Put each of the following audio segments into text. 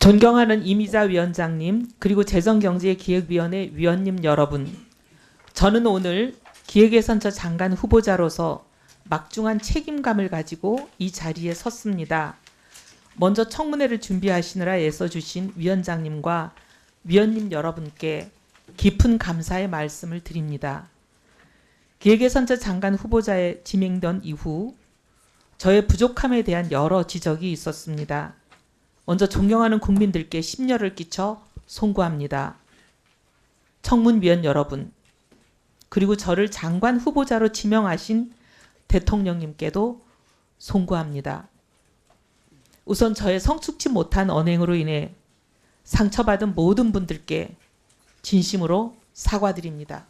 존경하는 이미자 위원장님, 그리고 재정경제기획위원회 위원님 여러분, 저는 오늘 기획예산처 장관 후보자로서 막중한 책임감을 가지고 이 자리에 섰습니다. 먼저 청문회를 준비하시느라 애써주신 위원장님과 위원님 여러분께 깊은 감사의 말씀을 드립니다. 기획예산처 장관 후보자에 지명된 이후 저의 부족함에 대한 여러 지적이 있었습니다. 먼저 존경하는 국민들께 심려를 끼쳐 송구합니다. 청문위원 여러분, 그리고 저를 장관 후보자로 지명하신 대통령님께도 송구합니다. 우선 저의 성숙지 못한 언행으로 인해 상처받은 모든 분들께 진심으로 사과드립니다.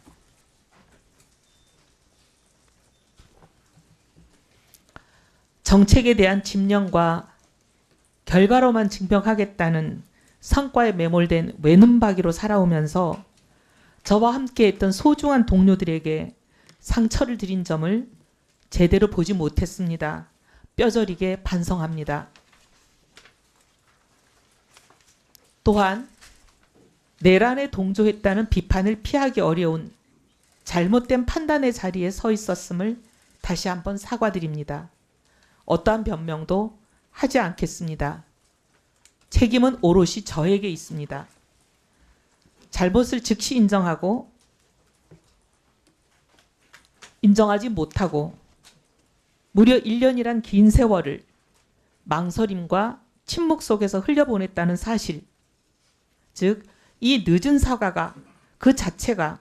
정책에 대한 집념과 결과로만 증명하겠다는 성과에 매몰된 외눈박이로 살아오면서 저와 함께했던 소중한 동료들에게 상처를 드린 점을 제대로 보지 못했습니다. 뼈저리게 반성합니다. 또한 내란에 동조했다는 비판을 피하기 어려운 잘못된 판단의 자리에 서 있었음을 다시 한번 사과드립니다. 어떠한 변명도 하지 않겠습니다. 책임은 오롯이 저에게 있습니다. 잘못을 즉시 인정하지 못하고 무려 1년이란 긴 세월을 망설임과 침묵 속에서 흘려보냈다는 사실, 즉 이 늦은 사과가 그 자체가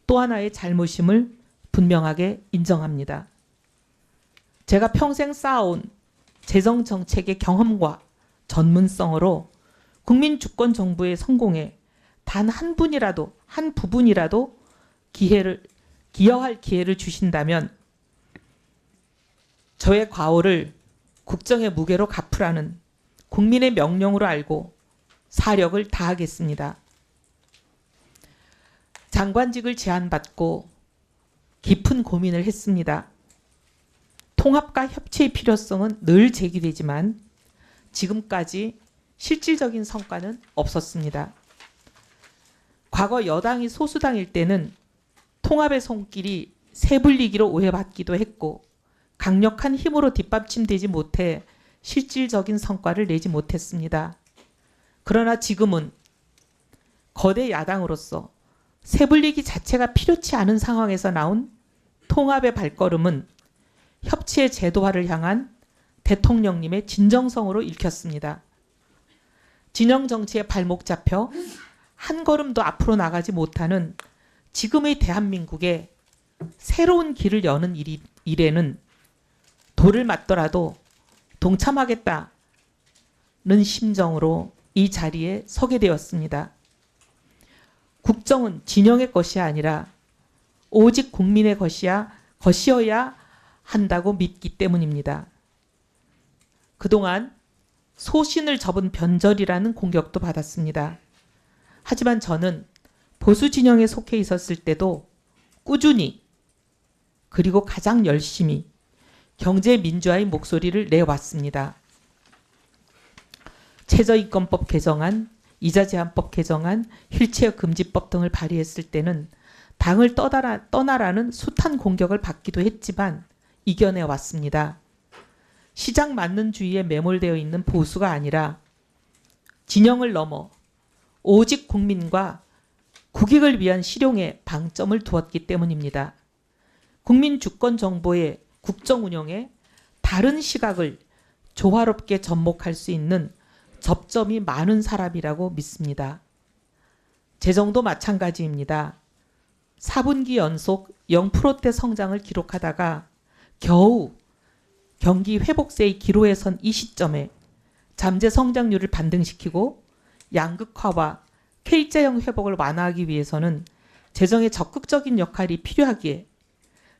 또 하나의 잘못임을 분명하게 인정합니다. 제가 평생 쌓아온 재정정책의 경험과 전문성으로 국민주권 정부의 성공에 단 한 분이라도, 한 부분이라도 기여할 기회를 주신다면 저의 과오를 국정의 무게로 갚으라는 국민의 명령으로 알고 사력을 다하겠습니다. 장관직을 제안받고 깊은 고민을 했습니다. 통합과 협치의 필요성은 늘 제기되지만 지금까지 실질적인 성과는 없었습니다. 과거 여당이 소수당일 때는 통합의 손길이 세불리기로 오해받기도 했고 강력한 힘으로 뒷받침되지 못해 실질적인 성과를 내지 못했습니다. 그러나 지금은 거대 야당으로서 세불리기 자체가 필요치 않은 상황에서 나온 통합의 발걸음은 협치의 제도화를 향한 대통령님의 진정성으로 읽혔습니다. 진영 정치에 발목 잡혀 한 걸음도 앞으로 나가지 못하는 지금의 대한민국에 새로운 길을 여는 일에는 돌을 맞더라도 동참하겠다는 심정으로 이 자리에 서게 되었습니다. 국정은 진영의 것이 아니라 오직 국민의 것이어야 한다고 믿기 때문입니다. 그동안 소신을 접은 변절이라는 공격도 받았습니다. 하지만 저는 보수 진영에 속해 있었을 때도 꾸준히 그리고 가장 열심히 경제 민주화의 목소리를 내왔습니다. 최저임금법 개정안, 이자 제한법 개정안, 휠체어 금지법 등을 발의했을 때는 당을 떠나라는 숱한 공격을 받기도 했지만 이겨내 왔습니다. 시장 만능주의에 매몰되어 있는 보수가 아니라 진영을 넘어 오직 국민과 국익을 위한 실용에 방점을 두었기 때문입니다. 국민 주권 정보의 국정 운영에 다른 시각을 조화롭게 접목할 수 있는 접점이 많은 사람이라고 믿습니다. 재정도 마찬가지입니다. 4분기 연속 0%대 성장을 기록하다가 겨우 경기 회복세의 기로에 선 이 시점에 잠재 성장률을 반등시키고 양극화와 K자형 회복을 완화하기 위해서는 재정의 적극적인 역할이 필요하기에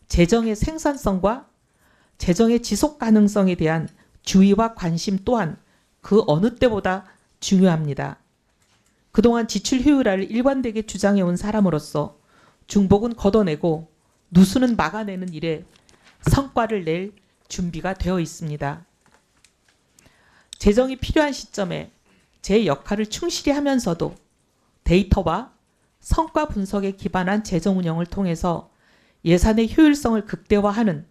재정의 생산성과 재정의 지속 가능성에 대한 주의와 관심 또한 그 어느 때보다 중요합니다. 그동안 지출 효율화를 일관되게 주장해온 사람으로서 중복은 걷어내고 누수는 막아내는 일에 성과를 낼 준비가 되어 있습니다. 재정이 필요한 시점에 제 역할을 충실히 하면서도 데이터와 성과 분석에 기반한 재정 운영을 통해서 예산의 효율성을 극대화하는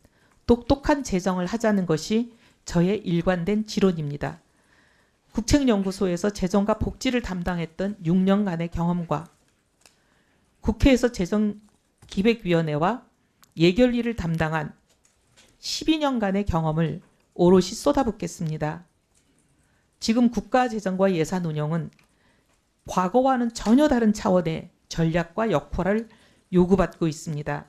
똑똑한 재정을 하자는 것이 저의 일관된 지론입니다. 국책연구소에서 재정과 복지를 담당했던 6년간의 경험과 국회에서 재정기획위원회와 예결위를 담당한 12년간의 경험을 오롯이 쏟아붓겠습니다. 지금 국가재정과 예산 운영은 과거와는 전혀 다른 차원의 전략과 역할을 요구받고 있습니다.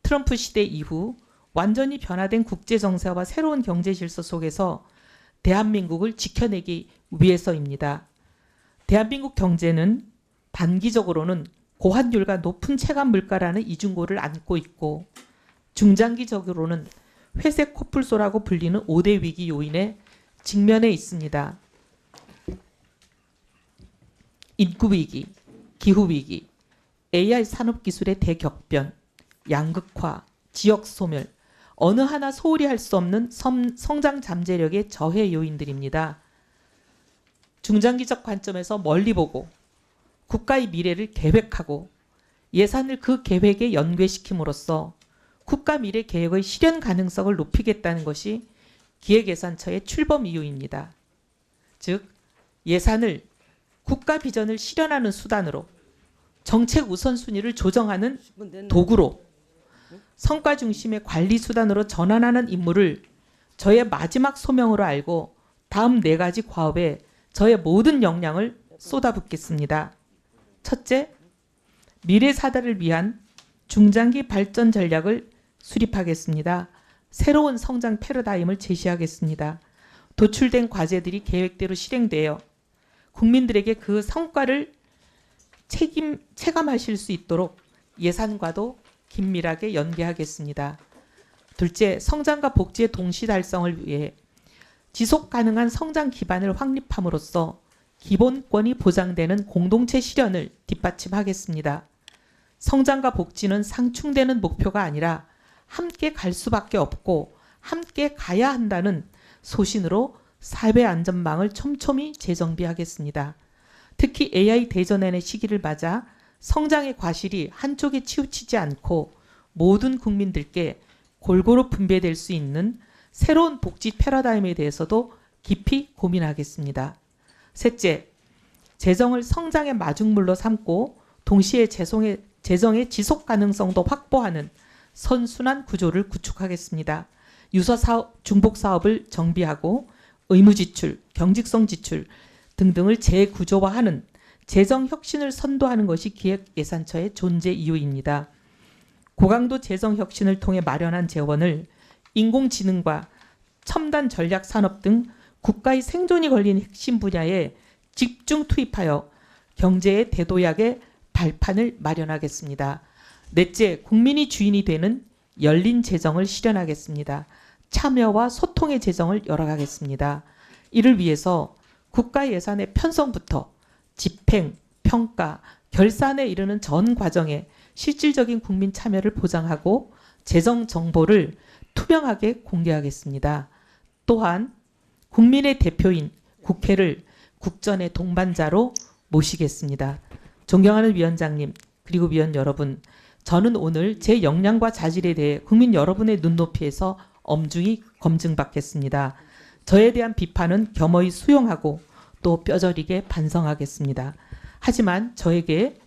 트럼프 시대 이후 완전히 변화된 국제정세와 새로운 경제질서 속에서 대한민국을 지켜내기 위해서입니다. 대한민국 경제는 단기적으로는 고환율과 높은 체감 물가라는 이중고를 안고 있고 중장기적으로는 회색 코뿔소라고 불리는 5대 위기 요인에 직면해 있습니다. 인구위기, 기후위기, AI 산업기술의 대격변, 양극화, 지역소멸, 어느 하나 소홀히 할 수 없는 성장 잠재력의 저해 요인들입니다. 중장기적 관점에서 멀리 보고 국가의 미래를 계획하고 예산을 그 계획에 연계시킴으로써 국가 미래 계획의 실현 가능성을 높이겠다는 것이 기획예산처의 출범 이유입니다. 즉 예산을 국가 비전을 실현하는 수단으로 정책 우선순위를 조정하는 도구로 성과 중심의 관리 수단으로 전환하는 임무를 저의 마지막 소명으로 알고 다음 4가지 과업에 저의 모든 역량을 쏟아붓겠습니다. 첫째, 미래 사대를 위한 중장기 발전 전략을 수립하겠습니다. 새로운 성장 패러다임을 제시하겠습니다. 도출된 과제들이 계획대로 실행되어 국민들에게 그 성과를 체감하실 수 있도록 예산과도 긴밀하게 연계하겠습니다. 둘째, 성장과 복지의 동시 달성을 위해 지속 가능한 성장 기반을 확립함으로써 기본권이 보장되는 공동체 실현을 뒷받침하겠습니다. 성장과 복지는 상충되는 목표가 아니라 함께 갈 수밖에 없고 함께 가야 한다는 소신으로 사회 안전망을 촘촘히 재정비하겠습니다. 특히 AI 대전환의 시기를 맞아 성장의 과실이 한쪽에 치우치지 않고 모든 국민들께 골고루 분배될 수 있는 새로운 복지 패러다임에 대해서도 깊이 고민하겠습니다. 셋째, 재정을 성장의 마중물로 삼고 동시에 재정의 지속 가능성도 확보하는 선순환 구조를 구축하겠습니다. 유사 사업, 중복 사업을 정비하고 의무 지출, 경직성 지출 등등을 재구조화하는 재정 혁신을 선도하는 것이 기획예산처의 존재 이유입니다. 고강도 재정 혁신을 통해 마련한 재원을 인공지능과 첨단 전략 산업 등 국가의 생존이 걸린 핵심 분야에 집중 투입하여 경제의 대도약의 발판을 마련하겠습니다. 넷째, 국민이 주인이 되는 열린 재정을 실현하겠습니다. 참여와 소통의 재정을 열어가겠습니다. 이를 위해서 국가 예산의 편성부터 집행, 평가, 결산에 이르는 전 과정에 실질적인 국민 참여를 보장하고 재정 정보를 투명하게 공개하겠습니다. 또한 국민의 대표인 국회를 국전의 동반자로 모시겠습니다. 존경하는 위원장님 그리고 위원 여러분, 저는 오늘 제 역량과 자질에 대해 국민 여러분의 눈높이에서 엄중히 검증받겠습니다. 저에 대한 비판은 겸허히 수용하고 또 뼈저리게 반성하겠습니다. 하지만 저에게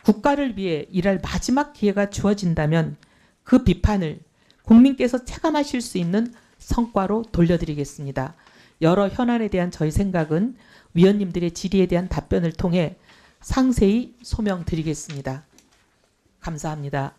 국가를 위해 일할 마지막 기회가 주어진다면 그 비판을 국민께서 체감하실 수 있는 성과로 돌려드리겠습니다. 여러 현안에 대한 저희 생각은 위원님들의 질의에 대한 답변을 통해 상세히 소명드리겠습니다. 감사합니다.